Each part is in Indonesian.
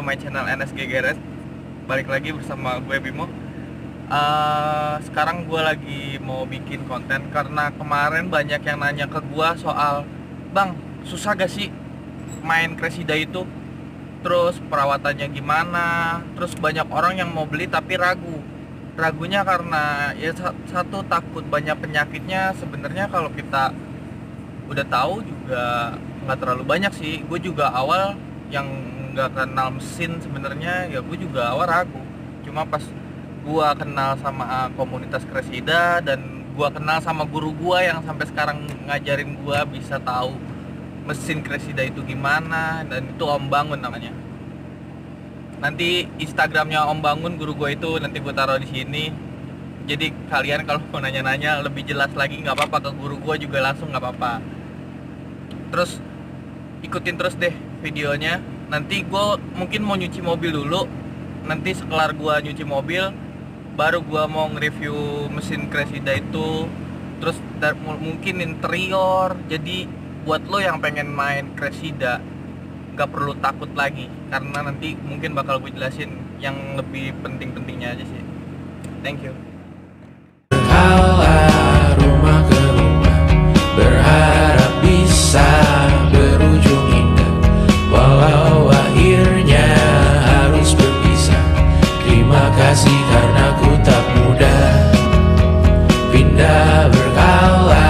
my channel NSG Garage. Balik lagi bersama gue Bimo. Sekarang gue lagi mau bikin konten karena kemarin banyak yang nanya ke gue soal, Bang, susah gak sih main Cressida itu? Terus perawatannya gimana? Terus banyak orang yang mau beli tapi ragunya karena ya satu, takut banyak penyakitnya. Sebenarnya kalau kita udah tahu juga nggak terlalu banyak sih. Gue juga awal yang nggak kenal mesin sebenarnya, ya gue juga awal ragu. Cuma pas gue kenal sama komunitas Cressida dan gue kenal sama guru gue yang sampai sekarang ngajarin gue bisa tahu mesin Cressida itu gimana, dan itu Om Bangun namanya. Nanti Instagramnya Om Bangun guru gue itu nanti gue taruh di sini. Jadi kalian kalau mau nanya-nanya lebih jelas lagi nggak apa-apa, ke guru gue juga langsung nggak apa-apa. Terus ikutin terus deh videonya. Nanti gue mungkin mau nyuci mobil dulu. Nanti sekelar gue nyuci mobil, baru gue mau nge-review mesin Cressida itu. Terus mungkin interior. Jadi buat lo yang pengen main Cressida gak perlu takut lagi, karena nanti mungkin bakal gue jelasin yang lebih penting-pentingnya aja sih. Thank you. Berkala rumah ke rumah, berharap bisa berujung indah, walau akhirnya harus berpisah. Terima kasih karena ku tak mudah pindah. Berkala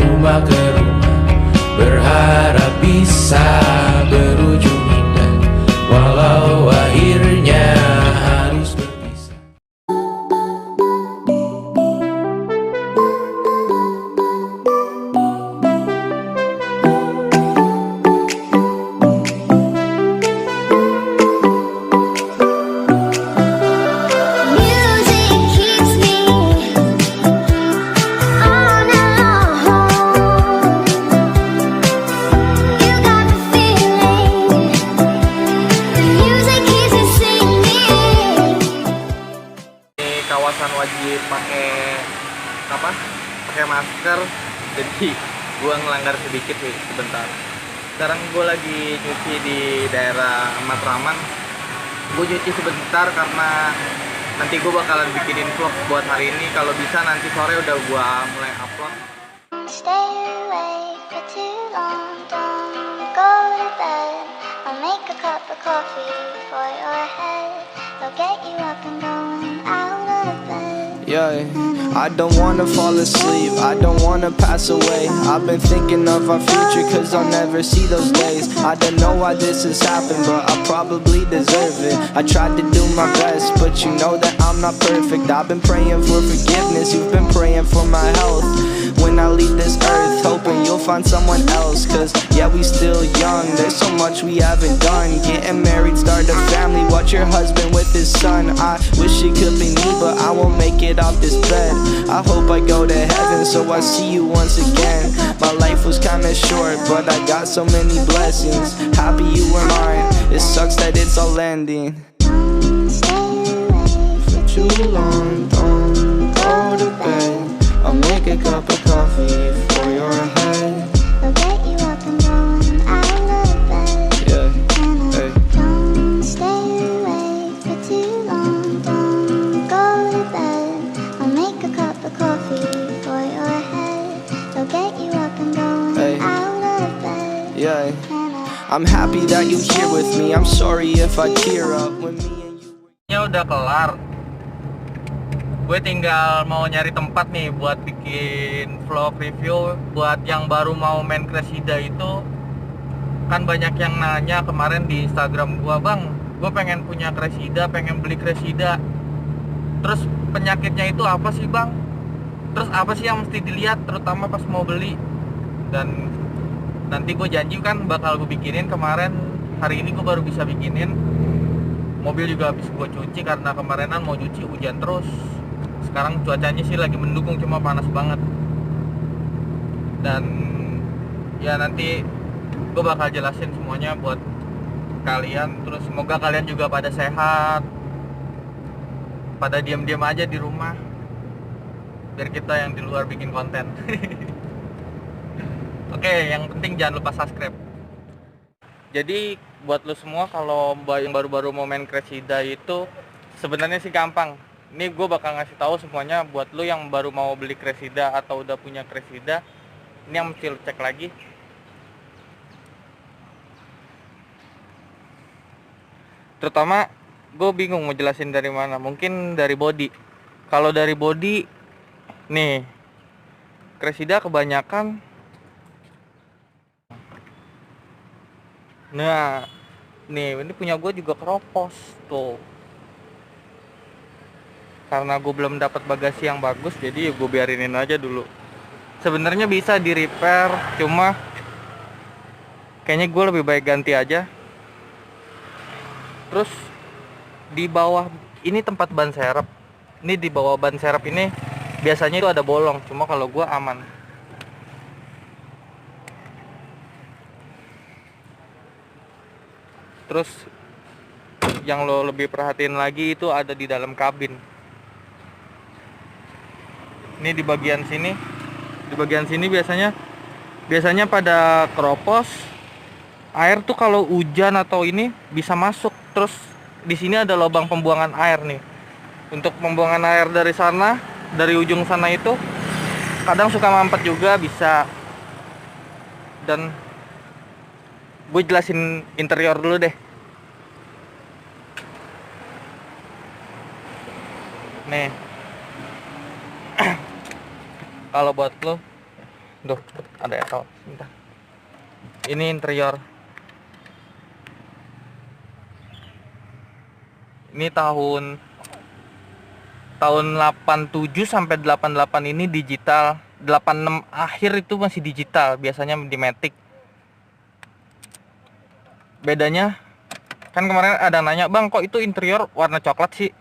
rumah ke rumah, berharap bisa berujung indah, walau akhirnya harus berpisah. Music keeps me on and on. You got the feeling. The music keeps me singing. Ini kawasan wajib pakai apa? Pakai masker. Jadi gua ngelanggar sedikit sih sebentar. Sekarang gua lagi nyuci di daerah Matraman. Gue nyuci sebentar karena nanti gue bakalan bikinin vlog buat hari ini. Kalau bisa nanti sore udah gue mulai upload. Stay awake for too long. Don't go to bed. I'll make a cup of coffee for your head. I'll get you up and going out of bed. Yeah, I don't wanna fall asleep, I don't wanna pass away. I've been thinking of our future cause I'll never see those days. I don't know why this has happened, but I probably deserve it. I tried to do my best, but you know that I'm not perfect. I've been praying for forgiveness, you've been praying for my health. When I leave this earth, hoping you'll find someone else. Cause yeah, we still young, there's so much we haven't done. Getting married, start a family, watch your husband with his son. I wish it could be me, but I won't make it off this bed. I hope I go to heaven, so I see you once again. My life was kinda short, but I got so many blessings. Happy you were mine, it sucks that it's all ending. Stay awake For too long, don't go to bed. I'll make a cup of coffee for your head. I'll get you up and going out of bed. Yeah, And hey. don't stay awake for too long. Don't go to bed. I'll make a cup of coffee for your head. I'll get you up and going Hey. out of bed. Yeah, And I'm happy that you're here with me. I'm sorry if I tear up when me and you were. Ya udah kelar. Gue tinggal mau nyari tempat nih buat bikin vlog review. Buat yang baru mau main Cressida itu, kan banyak yang nanya kemarin di Instagram gue, Bang, gue pengen punya Cressida, pengen beli Cressida. Terus penyakitnya itu apa sih, Bang? Terus apa sih yang mesti dilihat, terutama pas mau beli? Dan nanti gue janji kan bakal gue bikinin. Kemarin, hari ini gue baru bisa bikinin. Mobil juga habis gue cuci karena kemarinan mau cuci hujan terus. Sekarang cuacanya sih lagi mendukung, cuma panas banget. Dan ya nanti gue bakal jelasin semuanya buat kalian. Terus semoga kalian juga pada sehat, pada diam-diam aja di rumah, biar kita yang di luar bikin konten. Oke, yang penting jangan lupa subscribe. Jadi buat lu semua kalau yang baru-baru mau main Cressida itu sebenarnya sih gampang. Ini gue bakal ngasih tahu semuanya buat lu yang baru mau beli Cressida atau udah punya Cressida. Ini yang mesti lu cek lagi. Terutama gue bingung mau jelasin dari mana. Mungkin dari body. Kalau dari body nih, Cressida kebanyakan. Nah, nih ini punya gue juga keropos tuh. Karena gue belum dapat bagasi yang bagus, jadi gue biarinin aja dulu. Sebenarnya bisa di repair, cuma kayaknya gue lebih baik ganti aja. Terus di bawah ini tempat ban serep. Ini di bawah ban serep ini biasanya itu ada bolong, cuma kalau gue aman. Terus yang lo lebih perhatiin lagi itu ada di dalam kabin. Ini di bagian sini biasanya pada keropos. Air tuh kalau hujan atau ini bisa masuk. Terus di sini ada lubang pembuangan air nih. Untuk pembuangan air dari sana, dari ujung sana itu kadang suka mampet juga bisa. Dan gue jelasin interior dulu deh. Nih. Kalau buat lo, tuh ada etal, bentar. Ini interior. Ini tahun 87 sampai 88 ini digital. 86 akhir itu masih digital, biasanya di Matic. Bedanya kan kemarin ada nanya, "Bang, kok itu interior warna coklat sih?"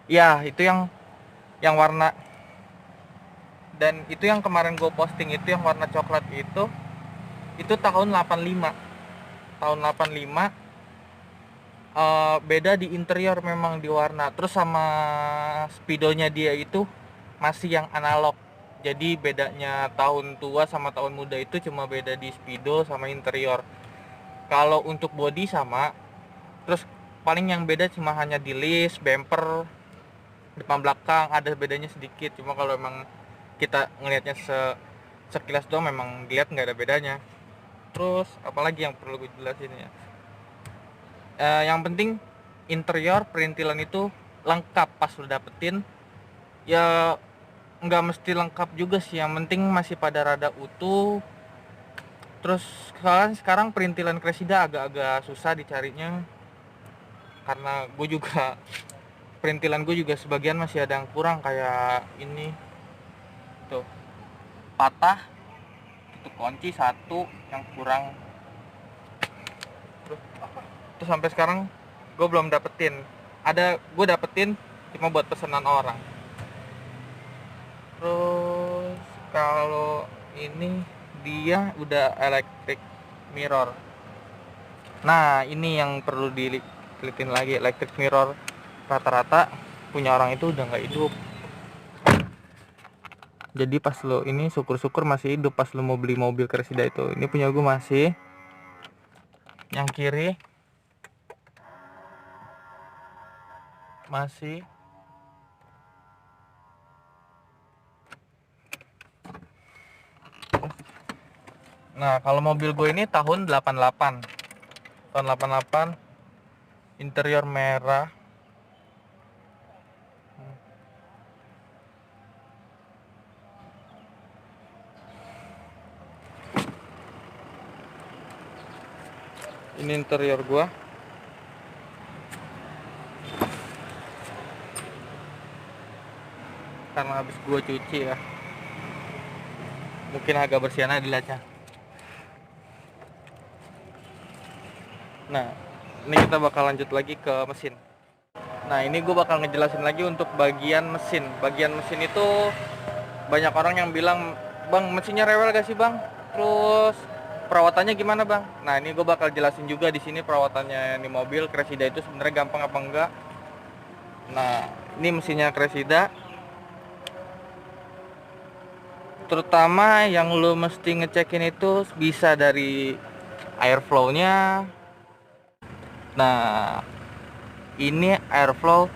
Ya, itu yang warna. Dan itu yang kemarin gue posting itu yang warna coklat itu tahun 85. Tahun 85. Beda di interior memang di warna. Terus sama speedonya dia itu masih yang analog. Jadi bedanya tahun tua sama tahun muda itu cuma beda di speedo sama interior. Kalau untuk body sama. Terus paling yang beda cuma hanya di list, bumper, depan belakang ada bedanya sedikit. Cuma kalau emang kita ngelihatnya sekilas doang memang dilihat nggak ada bedanya. Terus apalagi yang perlu gue jelasin ya? Yang penting interior perintilan itu lengkap pas lo dapetin. Ya nggak mesti lengkap juga sih, yang penting masih pada rada utuh. Terus sekarang perintilan Cressida agak-agak susah dicarinya, karena gue juga perintilan gue juga sebagian masih ada yang kurang. Kayak ini tuh patah, itu kunci satu yang kurang. Terus sampai sekarang gue belum dapetin. Gue dapetin cuma buat pesanan orang. Terus kalau ini dia udah electric mirror. Nah, ini yang perlu dilihatin lagi. Electric mirror rata-rata punya orang itu udah nggak hidup. Jadi pas lo ini syukur-syukur masih hidup pas lo mau beli mobil Cressida itu. Ini punya gue masih. Yang kiri masih. Nah, kalau mobil gue ini tahun 88. Tahun 88. Interior merah. Ini interior gue. Karena habis gue cuci ya, mungkin agak bersihannya dilihatnya. Nah, ini kita bakal lanjut lagi ke mesin. Nah, ini gue bakal ngejelasin lagi untuk bagian mesin. Bagian mesin itu banyak orang yang bilang, "Bang, mesinnya rewel gak sih, Bang? Terus perawatannya gimana, Bang?" Nah, ini gue bakal jelasin juga di sini perawatannya di mobil Cressida itu sebenarnya gampang apa enggak. Nah, ini mesinnya Cressida. Terutama yang lo mesti ngecekin itu bisa dari airflow-nya, Nah, ini airflow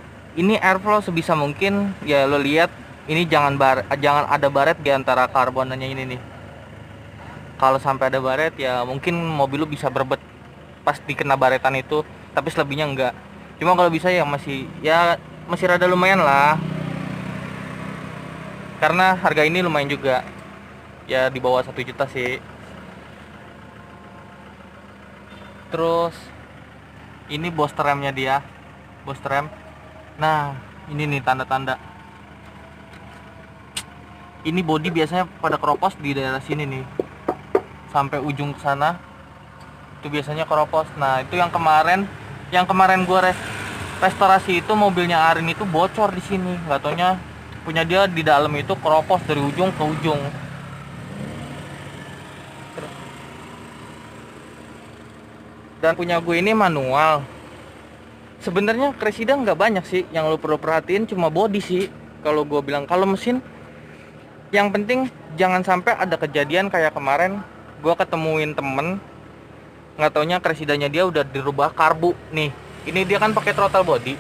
sebisa mungkin ya lo lihat ini jangan ada baret di antara karbonannya ini nih. Kalau sampai ada baret ya mungkin mobil lu bisa berbet pas dikena baretan itu, tapi selebihnya enggak. Cuma kalau bisa ya masih rada lumayan lah. Karena harga ini lumayan juga. Ya di bawah 1 juta sih. Terus ini booster remnya dia. Booster rem. Nah, ini nih tanda-tanda. Ini bodi biasanya pada keropos di daerah sini nih. Sampai ujung ke sana. Itu biasanya keropos. Nah, itu yang kemarin gua restorasi itu mobilnya Arin itu bocor di sini. Enggak taunya punya dia di dalam itu keropos dari ujung ke ujung. Dan punya gue ini manual. Sebenarnya Cressida nggak banyak sih yang lo perlu perhatiin, cuma body sih. Kalau gue bilang kalau mesin, yang penting jangan sampai ada kejadian kayak kemarin gue ketemuin temen, nggak taunya Cressidanya dia udah dirubah karbu nih. Ini dia kan pakai throttle body.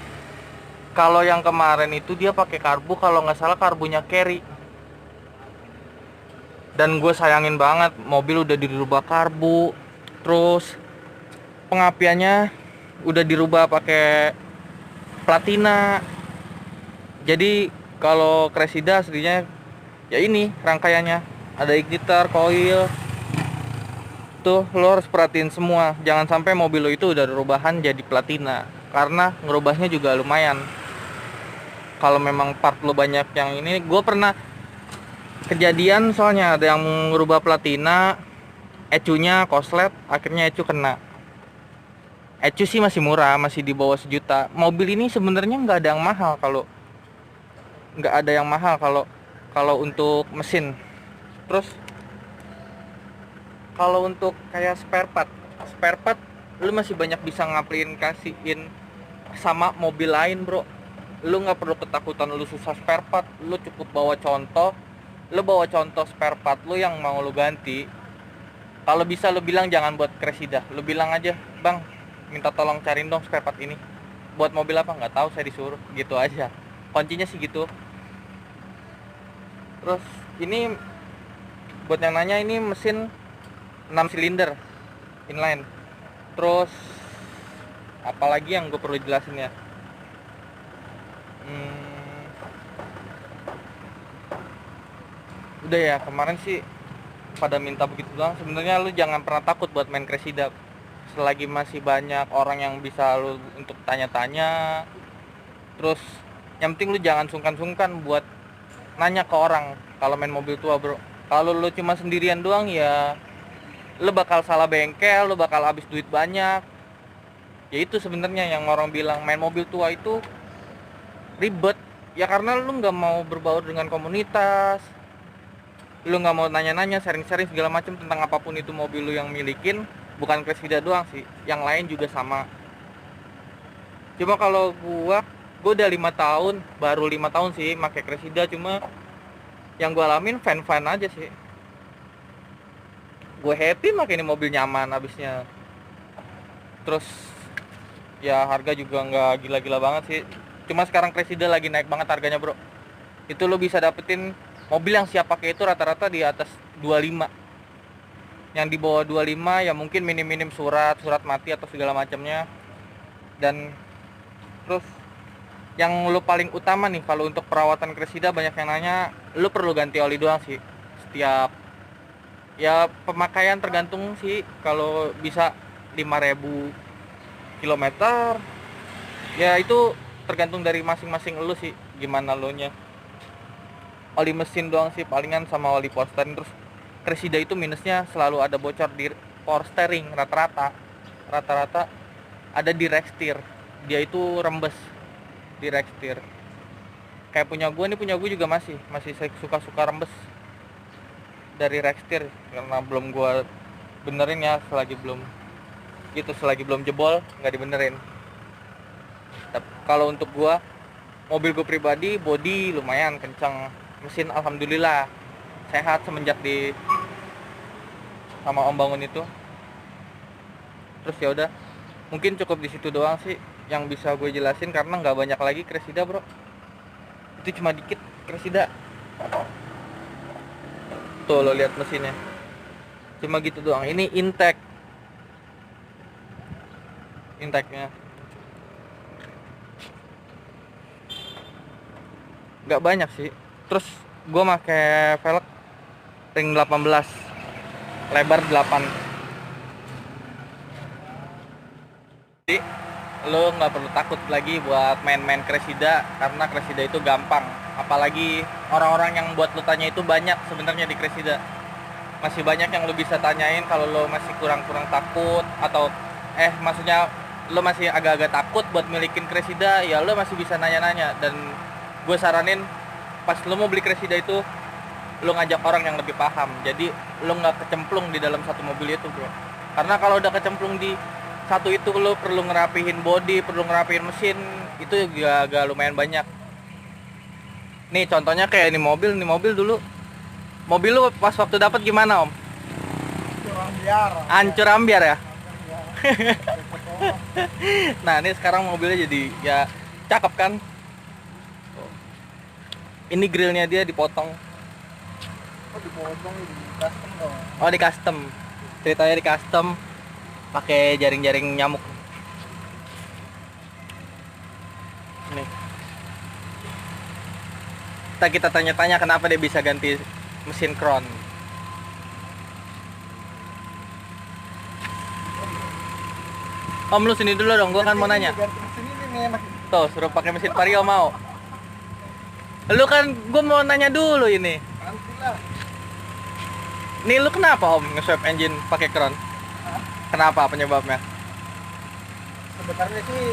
Kalau yang kemarin itu dia pakai karbu, kalau nggak salah karbunya carry. Dan gue sayangin banget, mobil udah dirubah karbu, terus pengapiannya udah dirubah pakai platina. Jadi kalau Cressida aslinya ya ini rangkaiannya ada igniter, coil. Tuh lo harus perhatiin semua, jangan sampai mobil lo itu udah perubahan jadi platina, karena ngerubahnya juga lumayan. Kalau memang part lo banyak yang ini, gue pernah kejadian soalnya ada yang ngerubah platina, ECU-nya koslet, akhirnya ECU kena. ECU sih masih murah, masih di bawah 1 juta. Mobil ini sebenarnya nggak ada yang mahal kalau untuk mesin. Terus kalau untuk kayak spare part lu masih banyak bisa ngaplikasiin sama mobil lain, bro. Lu nggak perlu ketakutan lu susah spare part. Lu cukup bawa contoh spare part lu yang mau lu ganti. Kalau bisa lu bilang jangan buat Cressida, lu bilang aja, bang minta tolong cariin dong spare part ini. Buat mobil apa nggak tahu, saya disuruh, gitu aja. Kuncinya sih gitu. Terus ini buat yang nanya, ini mesin 6 silinder inline. Terus apalagi yang gue perlu jelasin ya, udah ya, kemarin sih pada minta begitu doang. Sebenarnya lu jangan pernah takut buat main Cressida selagi masih banyak orang yang bisa lu untuk tanya-tanya. Terus yang penting lu jangan sungkan-sungkan buat nanya ke orang kalau main mobil tua, bro. Kalau lu cuma sendirian doang ya lu bakal salah bengkel, lu bakal habis duit banyak. Ya itu sebenarnya yang orang bilang main mobil tua itu ribet. Ya karena lu nggak mau berbaur dengan komunitas, lu nggak mau nanya-nanya, sharing-sharing segala macam tentang apapun itu mobil lu yang milikin. Bukan Cressida doang sih, yang lain juga sama. Cuma kalau gua udah 5 tahun, baru 5 tahun sih pakai Cressida. Cuma yang gua alamin fan-fan aja sih. Gue happy pakai ini mobil, nyaman abisnya. Terus ya harga juga nggak gila-gila banget sih. Cuma sekarang Cressida lagi naik banget harganya, bro. Itu lo bisa dapetin mobil yang siap pakai itu rata-rata di atas 25. Yang di bawah 25 ya mungkin minim-minim surat mati atau segala macamnya. Dan terus yang lo paling utama nih kalau untuk perawatan Cressida, banyak yang nanya, lo perlu ganti oli doang sih setiap, ya pemakaian tergantung sih. Kalau bisa 5.000 km ya itu tergantung dari masing-masing lu sih, gimana lo nya. Oli mesin doang sih palingan, sama oli power steering. Terus Cressida itu minusnya selalu ada bocor di power steering, rata-rata ada di rack steer. Dia itu rembes di rack steer. Kayak punya gue juga masih suka rembes dari rack steer, karena belum gue benerin ya, selagi belum jebol nggak dibenerin. Tapi kalau untuk gue, mobil gue pribadi body lumayan kencang, mesin alhamdulillah sehat semenjak sama om bangun itu. Terus ya udah, Mungkin cukup di situ doang sih yang bisa gue jelasin karena nggak banyak lagi Cressida bro. Itu cuma dikit Cressida. Tuh lo lihat mesinnya. Cuma gitu doang. Ini intake. Intake-nya. Nggak banyak sih. Terus gue pakai velg ring 18, lebar 8. Jadi lo nggak perlu takut lagi buat main-main Cressida karena Cressida itu gampang. Apalagi orang-orang yang buat lo tanya itu banyak sebenarnya di Cressida. Masih banyak yang lo bisa tanyain kalau lo masih kurang-kurang takut atau maksudnya lo masih agak-agak takut buat milikin Cressida, ya lo masih bisa nanya-nanya. Dan gue saranin pas lo mau beli Cressida itu lo ngajak orang yang lebih paham, jadi lo nggak kecemplung di dalam satu mobil itu bro. Karena kalau udah kecemplung di satu itu lo perlu ngerapihin bodi, perlu ngerapihin mesin, itu agak lumayan banyak. Nih contohnya kayak ini mobil dulu. Mobil lo pas waktu dapat gimana om? Hancur ambiar ya. Nah ini sekarang mobilnya jadi ya cakep kan. Ini grillnya dia dipotong. Oh di custom. Ceritanya di custom pakai jaring-jaring nyamuk. Nih. Kita tanya-tanya kenapa dia bisa ganti mesin Crown. Om lu sini dulu dong, gua kan mau nanya. Tuh suruh pakai mesin Vario mau. Lu kan gua mau nanya dulu ini. Nih lu kenapa om nge-swap engine pakai Crown? Kenapa penyebabnya? Sebenarnya sih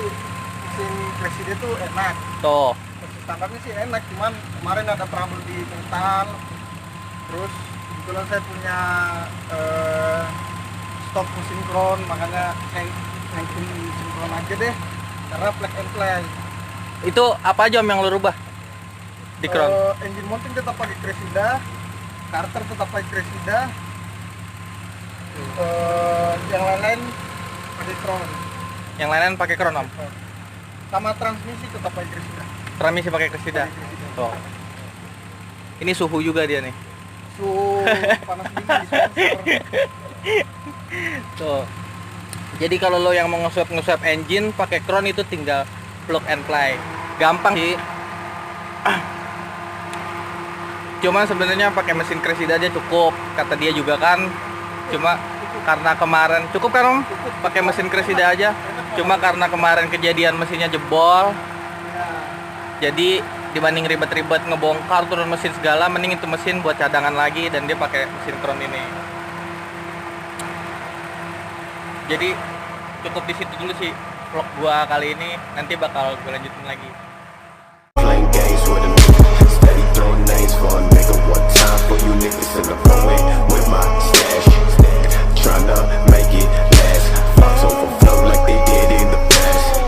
mesin Cressida itu enak. Tuh. Standarnya sih enak, cuman kemarin ada trouble di mental. Terus kebetulan saya punya stok mesin Crown, makanya saya naikin mesin Crown aja deh. Karena plug and play. Itu apa aja om yang lu rubah di Crown? Engine mounting tetap pakai Cressida, starter tetap pakai Cressida. Yang lain-lain pakai Crown. Yang lain-lain pakai Crown om? Sama transmisi tetap pakai Cressida. Transmisi pakai Cressida. Tuh. Ini suhu juga dia nih. Suhu panas dingin di sponsor. Tuh. Jadi kalau lo yang mau nge-swap engine pakai Crown itu tinggal plug and play. Gampang sih. Cuman sebenarnya pakai mesin Cressida aja cukup. Kata dia juga kan. Cuma karena kemarin cukup kan om? Pakai mesin Cressida aja. Cuma karena kemarin kejadian mesinnya jebol. Jadi dibanding ribet-ribet ngebongkar turun mesin segala, mending itu mesin buat cadangan lagi dan dia pakai mesin Crown ini. Jadi cukup di situ dulu sih vlog gua kali ini, nanti bakal gue lanjutin lagi. Playing games with a steady throwing names for a nigga. One time for you niggas in the runway with my stash. Tryna make it last. Fox overflow like they did in the past.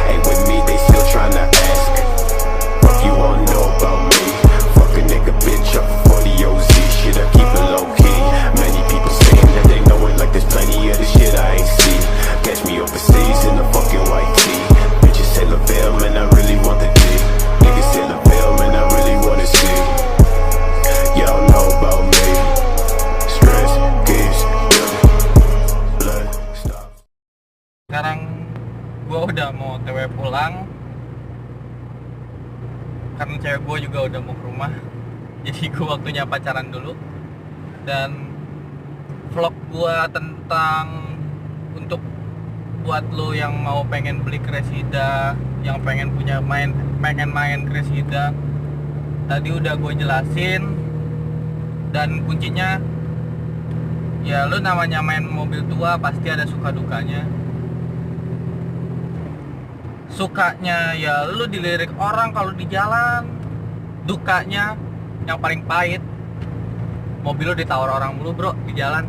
Ain't with me, they still tryna ask. Fuck you all know about me. Fuck a nigga bitch up for the OZ. Shit, I keep it low key. Many people saying that they know it like there's plenty of the shit I ain't see. Catch me overseas in the fucking white tee. Bitches say LaVelle, man, I really want the D. Niggas say LaVelle, man, I really wanna see. Y'all know about me. Stress gives blood stop. Sekarang gua udah mau TW pulang karena cewek gua juga udah mau ke rumah. Jadi gua waktunya pacaran dulu. Dan vlog gua tentang untuk buat lo yang mau pengen beli Cressida, yang pengen main Cressida, tadi udah gue jelasin. Dan kuncinya ya lo namanya main mobil tua pasti ada suka dukanya. Sukanya ya lo dilirik orang kalau di jalan, dukanya yang paling pahit mobil lo ditawar orang mulu bro di jalan.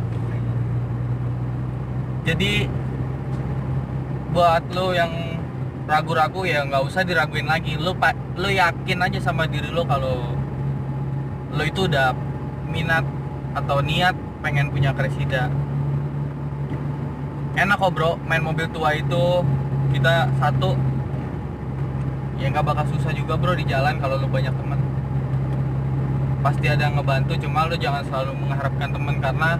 Jadi buat lo yang ragu-ragu ya nggak usah diraguin lagi. Lo yakin aja sama diri lo kalau lo itu udah minat atau niat pengen punya Cressida. enak kok bro, main mobil tua itu. Kita satu, ya nggak bakal susah juga bro di jalan kalau lu banyak temen. Pasti ada yang ngebantu, cuma lu jangan selalu mengharapkan temen, karena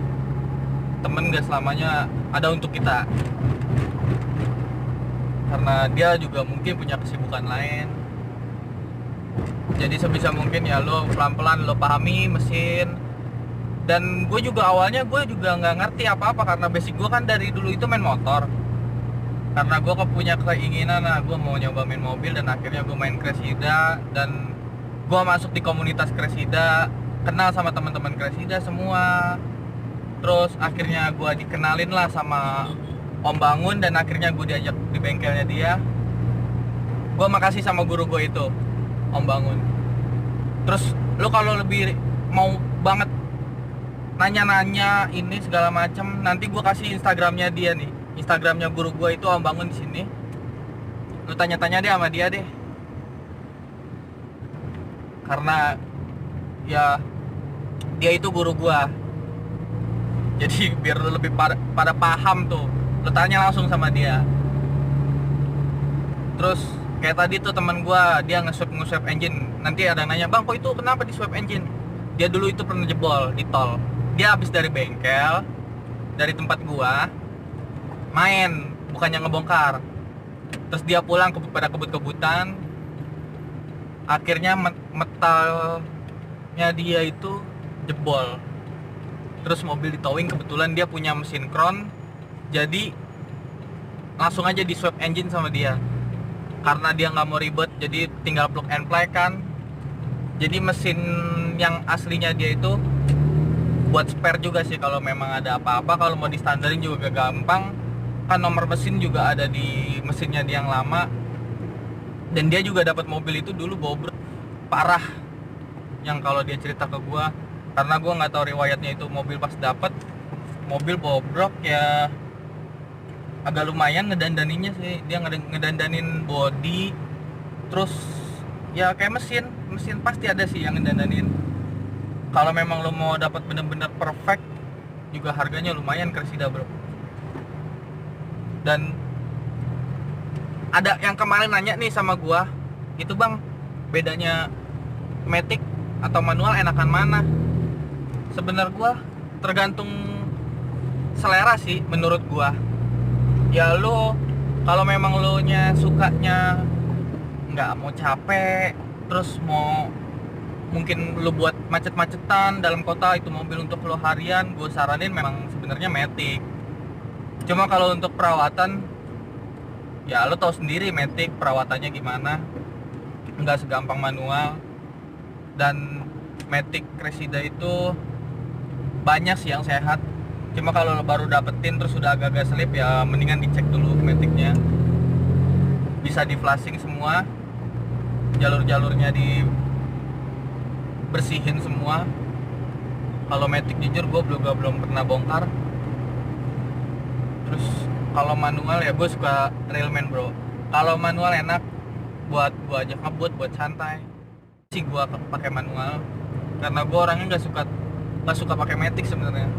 temen gak selamanya ada untuk kita, karena dia juga mungkin punya kesibukan lain. Jadi sebisa mungkin ya lo pelan-pelan lo pahami mesin. Dan gue juga awalnya gue juga nggak ngerti apa-apa, karena basic gue kan dari dulu itu main motor. Karena gue punya keinginan, nah gue mau nyoba main mobil, dan akhirnya gue main Cressida, dan gue masuk di komunitas Cressida, kenal sama teman-teman Cressida semua. Terus akhirnya gue dikenalin lah sama Om Bangun, dan akhirnya gue diajak di bengkelnya dia. Gue makasih sama guru gue itu, Om Bangun. Terus lo kalau lebih mau banget nanya-nanya ini segala macam, nanti gue kasih Instagramnya dia nih, Instagramnya guru gue itu Om Bangun di sini. Lo tanya-tanya deh sama dia deh, karena ya dia itu guru gue. Jadi biar lo lebih pada paham tuh, lo tanya langsung sama dia. Terus kayak tadi tuh teman gue, dia nge-swap engine. Nanti ada yang nanya, bang kok itu kenapa di swap engine? Dia dulu itu pernah jebol di tol. Dia habis dari bengkel, dari tempat gua, main, bukannya ngebongkar. Terus dia pulang pada kebut-kebutan. Akhirnya metalnya dia itu jebol. Terus mobil di towing, kebetulan dia punya mesin kron. Jadi langsung aja di swap engine sama dia. Karena dia nggak mau ribet, jadi tinggal plug and play kan. Jadi mesin yang aslinya dia itu buat spare juga sih, kalau memang ada apa-apa. Kalau mau di standarin juga gampang, kan nomor mesin juga ada di mesinnya dia yang lama. Dan dia juga dapat mobil itu dulu bobrok parah, yang kalau dia cerita ke gua, karena gua nggak tahu riwayatnya itu. Mobil pas dapat mobil bobrok ya, agak lumayan ngedandaninnya sih. Dia ngedandanin body, terus ya kayak mesin pasti ada sih yang ngedandanin. Kalau memang lo mau dapat bener-bener perfect, juga harganya lumayan Cressida bro. Dan ada yang kemarin nanya nih sama gua, itu bang, bedanya matic atau manual enakan mana? Sebenarnya gua tergantung selera sih menurut gua. Ya lo kalau memang lo nya sukanya nggak mau capek, terus mau mungkin lo buat macet-macetan dalam kota, itu mobil untuk lo harian, gue saranin memang sebenarnya matic. Cuma kalau untuk perawatan, ya lo tau sendiri matic perawatannya gimana, nggak segampang manual. Dan matic Cressida itu banyak sih yang sehat. Cuma kalau lo baru dapetin terus udah agak-agak selip, ya mendingan dicek dulu maticnya. Bisa di flashing semua, jalur-jalurnya dibersihin semua. Kalau matic jujur gue belum pernah bongkar. Terus kalau manual ya gue suka Railman bro. Kalau manual enak buat gue aja ngebut, buat santai sih gue pakai manual, karena gue orangnya nggak suka pakai matic sebenarnya.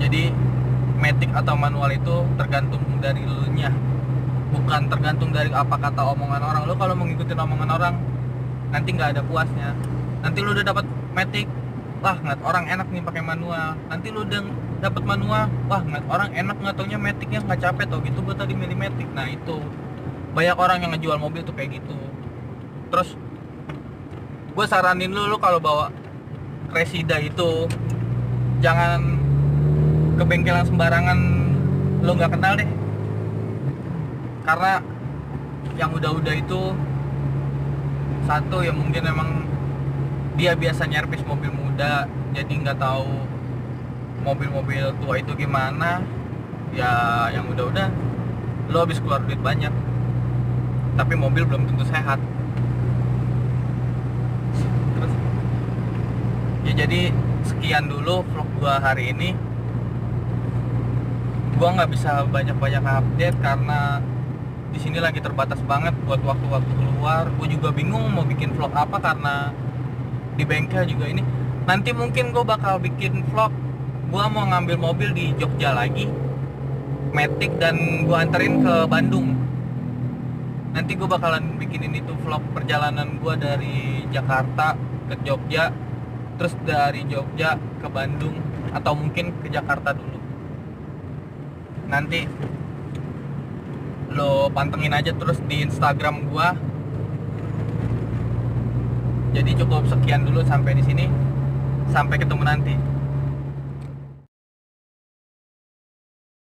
Jadi matic atau manual itu tergantung dari lu nya, bukan tergantung dari apa kata omongan orang. Lu kalau mau ngikutin omongan orang, nanti nggak ada puasnya. Nanti lu udah dapat matic, wah ngeliat orang enak nih pakai manual. Nanti lu udah dapat manual, wah ngeliat orang enak, nggak taunya maticnya nggak capek tau gitu, gue tadi milih matic. Nah itu banyak orang yang ngejual mobil tuh kayak gitu. Terus gue saranin lu kalau bawa Cressida itu jangan ke bengkel yang sembarangan lo nggak kenal deh, karena yang udah itu satu ya mungkin emang dia biasa nyervis mobil muda, jadi nggak tahu mobil-mobil tua itu gimana. Ya yang udah lo habis keluar duit banyak, tapi mobil belum tentu sehat. Terus ya jadi sekian dulu vlog gua hari ini. Gua nggak bisa banyak-banyak update karena di sini lagi terbatas banget buat waktu-waktu keluar. Gue juga bingung mau bikin vlog apa karena di bengkel juga ini. Nanti mungkin gue bakal bikin vlog gua mau ngambil mobil di Jogja lagi, Matic, dan gua anterin ke Bandung. Nanti gua bakalan bikinin itu vlog perjalanan gua dari Jakarta ke Jogja, terus dari Jogja ke Bandung, atau mungkin ke Jakarta dulu. Nanti lo pantengin aja terus di Instagram gua. Jadi cukup sekian dulu sampai di sini. Sampai ketemu nanti.